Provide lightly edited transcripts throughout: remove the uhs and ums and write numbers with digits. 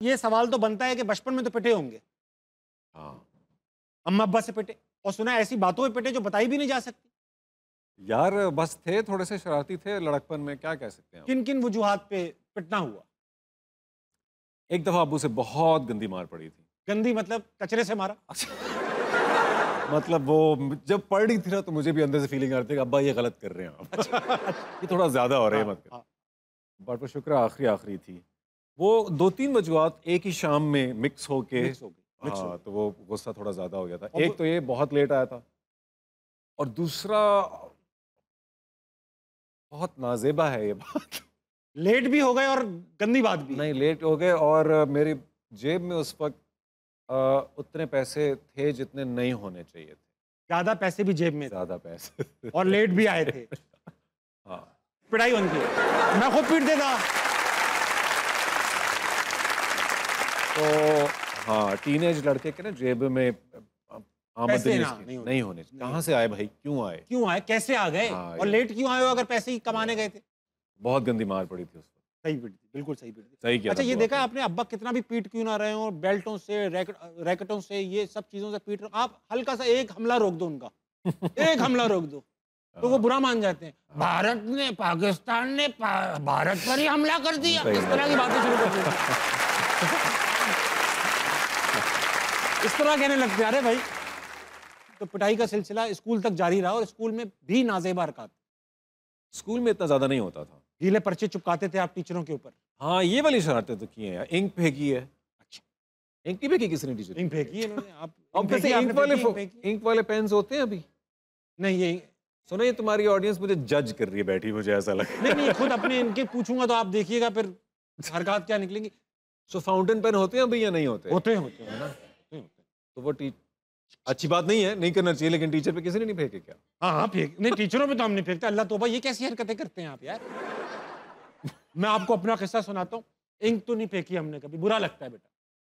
ये सवाल तो बनता है कि बचपन में तो पिटे होंगे, हाँ अम्मा अब्बा से पिटे, और सुना है ऐसी बातों पे पिटे जो बताई भी नहीं जा सकती। यार, बस थे थोड़े से शरारती थे लड़कपन में, क्या कह सकते हैं आप। किन किन वजूहात पे पिटना हुआ? एक दफा अब्बू से बहुत गंदी मार पड़ी थी। गंदी मतलब कचरे से मारा? मतलब वो जब पड़ रही थी ना, तो मुझे भी अंदर से फीलिंग आ रही थी कि अब्बा ये गलत कर रहे हैं आप। ये थोड़ा ज्यादा हो रहा है, हाँ, मत कर। हाँ, बट वो शुक्र आखिरी आखिरी थी। वो 2-3 वजूहात एक ही शाम में मिक्स होके, मिक्स हो गई, मिक्स हो हाँ, गई। तो वो गुस्सा थोड़ा ज्यादा हो गया था। और एक तो ये बहुत लेट आया था, और दूसरा बहुत नाजेबा है ये बात। लेट भी हो गए और गंदी बात भी है। नहीं, लेट हो गए, और मेरी जेब में उस वक्त उतने पैसे थे जितने नहीं होने चाहिए थे। ज्यादा पैसे भी जेब में थे ज्यादा पैसे। और लेट भी आए थे। हाँ। पिटाई बनती है, मैं खुद पीट देता। तो हाँ, टीनेज लड़के के ना जेब में पैसे आमदनी ना इसकी नहीं होने नहीं होने चाहिए। कहाँ से आए भाई, क्यों आए? क्यों आए, कैसे आ गए, हाँ, और ये लेट क्यों आए हो अगर पैसे ही कमाने गए थे? बहुत गंदी मार पड़ी थी उस वक्त। सही पीट दी, बिल्कुल सही पीट दी। सही किया अच्छा, था ये बुआ देखा ने। आपने, अब्बा कितना भी पीट क्यों ना रहे हो, बेल्टों से, रैकेटों से, ये सब चीजों से पीट रहे हो, आप हल्का सा एक हमला रोक दो उनका, एक हमला रोक दो, तो वो बुरा मान जाते हैं। भारत ने, पाकिस्तान ने भारत पर ही हमला कर दिया, सही इस तरह की बातें शुरू कर देते हैं। इस तरह कहने लगते हैं। अरे भाई, तो पिटाई का सिलसिला स्कूल तक जारी रहा, और स्कूल में भी नाजेबा हरकत। स्कूल में इतना ज्यादा नहीं होता था। गीले पर्चे चिपकाते थे आप टीचरों के ऊपर? हाँ, ये वाली शरारतें तो की हैं यार। इंक फेंकी है। अच्छा, इंक नहीं फेंकी किसी ने टीचर? इंक फेंकी है इन्होंने, आप अब इंक वैसे फेंकी, आपने फेंकी, इंक फेंकी? इंक वाले पेन्स होते हैं अभी? नहीं, ये सुनो, ये तुम्हारी ऑडियंस मुझे जज कर रही है बैठी, मुझे ऐसा लग रहा है। नहीं, खुद अपने इनके पूछूंगा तो आप देखिएगा फिर हरकत क्या निकलेंगी। सो फाउंटेन पेन होते हैं अभी या नहीं होते? होते हैं ना। तो वो अच्छी बात नहीं है, नहीं करना चाहिए, लेकिन टीचर पे किसी ने नहीं फेंके क्या? हाँ हाँ, फेंक नहीं, टीचरों पे तो हम नहीं फेंकते, अल्लाह तौबा, ये कैसी हरकतें करते हैं आप यार। मैं आपको अपना किस्सा सुनाता हूँ। इंक तो नहीं फेंकी हमने कभी, बुरा लगता है बेटा।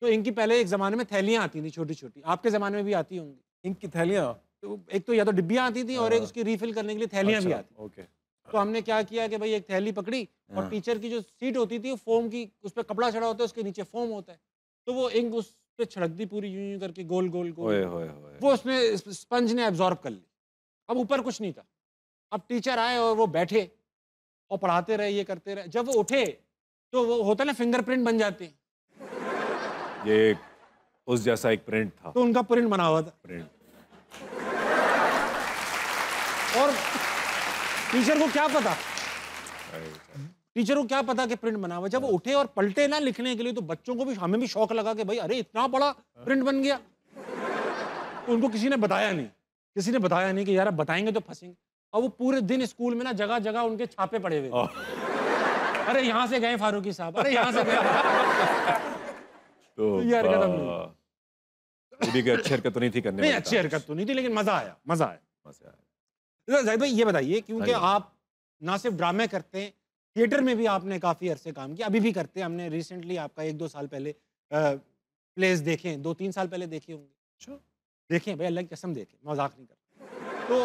तो इंक की पहले एक जमाने में थैलियां आती थी छोटी छोटी, आपके जमाने में भी आती होंगी। इंक की थैलियाँ? तो एक तो या तो डिब्बियां आती थी, और एक हाँ। उसकी रीफिल करने के लिए थैलियां भी अच्छा, आती। ओके। तो हमने क्या किया कि भाई एक थैली पकड़ी, और हाँ। टीचर की जो सीट होती थी वो फोम की, उस पर कपड़ा चढ़ा होता है, उसके नीचे फोम होता है, तो वो इंक उस पे छिड़क दी पूरी, यूं यूं करके, गोल गोल गोल। ओए होए होए। वो उसने स्पंज ने एब्जॉर्ब कर ली। अब ऊपर कुछ नहीं था। अब टीचर आए और वो बैठे और पढ़ाते रहे, ये करते रहे। जब वो उठे तो वो होता है ना, फिंगरप्रिंट बन जाते हैं, ये उस जैसा एक प्रिंट था। तो उनका प्रिंट बना हुआ था। प्रिंट। और टीचर को क्या पता, टीचर को क्या पता कि प्रिंट बना हुआ। जब वो उठे और पलटे ना लिखने के लिए, तो बच्चों को भी, हमें भी शौक लगा कि भाई अरे इतना बड़ा प्रिंट बन गया। तो उनको किसी ने बताया नहीं, किसी ने बताया नहीं कि यार अब बताएंगे तो फंसेंगे। और वो पूरे दिन स्कूल में ना जगह जगह उनके छापे पड़े हुए थे। अरे यहाँ से गए फारूकी साहब, अरे यहाँ से गए। तो ये हरकत हम ये भी कोई अच्छी हरकत तो नहीं थी करने नहीं, वाली अच्छी काम। हरकत तो नहीं थी, लेकिन मजा आया, मजा आया। मजा आया। तो जाहिद भाई, ये बताइए, क्योंकि हाँ जी। आप ना सिर्फ ड्रामे करते हैं, थिएटर में भी आपने काफी अरसे काम किया, अभी भी करते हैं। हमने रिसेंटली आपका 1-2 साल पहले प्लेस देखे, 2-3 साल पहले देखे होंगे। अच्छा। देखें भाई, अल्लाह की कसम देखें, मजाक नहीं कर। तो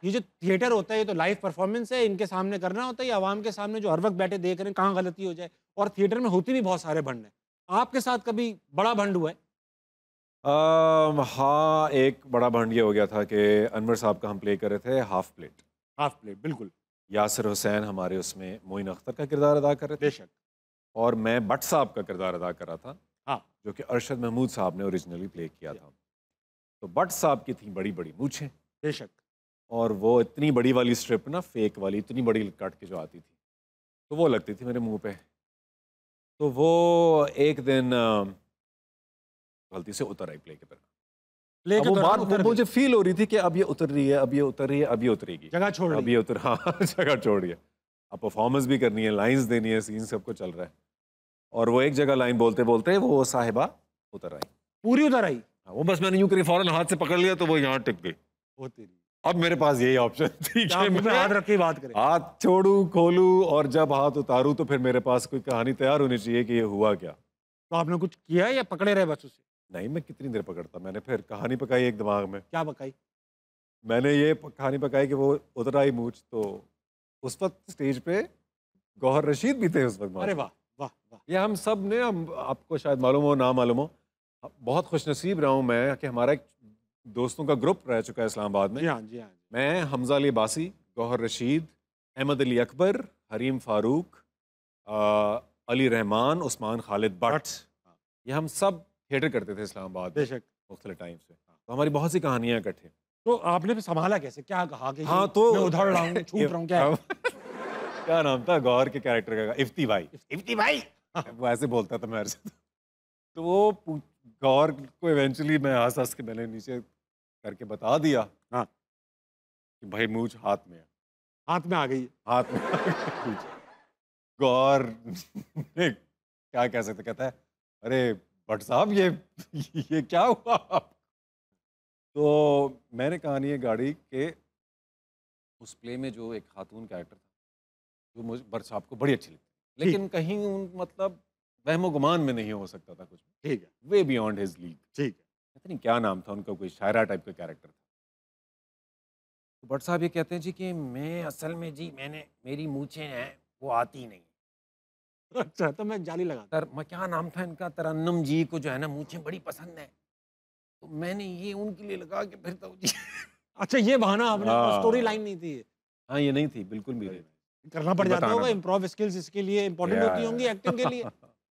ये जो थिएटर होता है, ये तो लाइव परफॉर्मेंस है, इनके सामने करना होता है, या आवाम के सामने जो हर वक्त बैठे देख रहे हैं कहाँ गलती हो जाए। और थिएटर में होती भी बहुत सारे भंड हैं। आपके साथ कभी बड़ा भंड हुआ है? हाँ, एक बड़ा भंड ये हो गया था कि अनवर साहब का हम प्ले कर रहे थे, हाफ प्लेट। हाफ प्लेट, बिल्कुल, यासिर हुसैन हमारे उसमें मोइन अख्तर का किरदार अदा कर रहे थे, बेशक। और मैं भट्ट साहब का किरदार अदा कर रहा था, हाँ, जो कि अरशद महमूद साहब ने ओरिजिनली प्ले किया था। तो भट्ट साहब की थी बड़ी बड़ी मूछें, बेशक। और वो इतनी बड़ी वाली स्ट्रिप ना, फेक वाली, इतनी बड़ी कट के जो आती थी, तो वो लगती थी मेरे मुंह पे। तो वो एक दिन गलती से उतर आई प्ले के पर। प्ले अब के वो दौरान बात उतर मुझे फील हो रही थी कि अब ये उतर रही है, अब ये उतर रही है, अब ये उतरेगी, जगह छोड़ अब रही ये उतर, हाँ जगह छोड़ रही है। अब परफॉर्मेंस भी करनी है, लाइंस देनी है, सीन सबको चल रहा है, और वो एक जगह लाइन बोलते बोलते वो साहिबा उतर आई। पूरी उतर आई? हाँ, वो बस मैंने यूं करी, फौरन हाथ से पकड़ लिया, तो वो यहाँ टिक गई। होती रही। अब मेरे पास यही ऑप्शन थी कि मुंह पे मैं हाथ रख के बात करें। हाथ छोड़ू, खोलू, और जब हाथ उतारू तो फिर मेरे पास कोई कहानी तैयार होनी चाहिए कि ये हुआ क्या। तो आपने कुछ किया या पकड़े रहे बस उसे? नहीं, मैं कितनी देर पकड़ता, मैंने फिर कहानी पकाई एक दिमाग में। क्या पकाई? मैंने ये कहानी पकाई कि वो उतर आई मूंछ। तो उस वक्त स्टेज पे गौहर रशीद भी थे उस वक्त। अरे वाह वाह वाह। ये हम सब ने, हम आपको शायद मालूम हो ना मालूम हो, बहुत खुशनसीब रहा हूँ मैं कि हमारा एक दोस्तों का ग्रुप रह चुका है इस्लामाबाद में। जी हाँ, जी हाँ। मैं, हमजा अली बासी, गौहर रशीद, अहमद अली अकबर, हरीम फारूक, अली रहमान, उस्मान खालिद बट, ये हम सब थिएटर करते थे इस्लामाबाद में बेशक। मुख्तलिफ टाइम से। तो हमारी बहुत सी कहानियाँ इकट्ठे। तो आपने फिर संभाला कैसे? क्या कहा कि हाँ, ये तो मैं उधड़ रहा हूँ, छूट रहा हूँ, क्या है? क्या नाम था गौहर के कैरेक्टर का? इफ्ती भाई। इफ्ती भाई। वो ऐसे बोलता था मेरे से। तो वो गौहर को इवेंचुअली मैं हंस हंस के मैंने नीचे करके बता दिया हाँ। कि भाई मूछ हाथ में है। हाथ में आ गई। हाथ में गौर ने क्या कह सकते, कहता है अरे भट्ट साहब ये क्या हुआ? तो मैंने कहानी ये गाड़ी के उस प्ले में जो एक खातून कैरेक्टर था जो मुझे भट्ट साहब को बड़ी अच्छी लगती, लेकिन कहीं मतलब वहमो गुमान में नहीं हो सकता था कुछ, ठीक है, वे बियॉन्ड हिज लीग। ठीक है। पता नहीं क्या नाम था उनका, कोई शायरा टाइप का कैरेक्टर था। तो भट्ट साहब ये कहते हैं जी कि मैं असल में जी मेरी मूछें हैं वो आती नहीं। अच्छा, तो मैं जाली लगाता। क्या नाम था इनका, तरन्नुम जी को जो है ना मूछें बड़ी पसंद है, तो मैंने ये उनके लिए लगा के फिरता हूँ जी। अच्छा, ये बहाना आपने, हाँ। स्टोरी लाइन नहीं थी ये। हाँ, ये नहीं थी बिल्कुल भी नहीं। करना पड़ ये जाता बताना होगा, था। इम्प्रोव स्किल्स इसके लिए इम्पोर्टेंट या, होती होंगी एक्टिंग के लिए।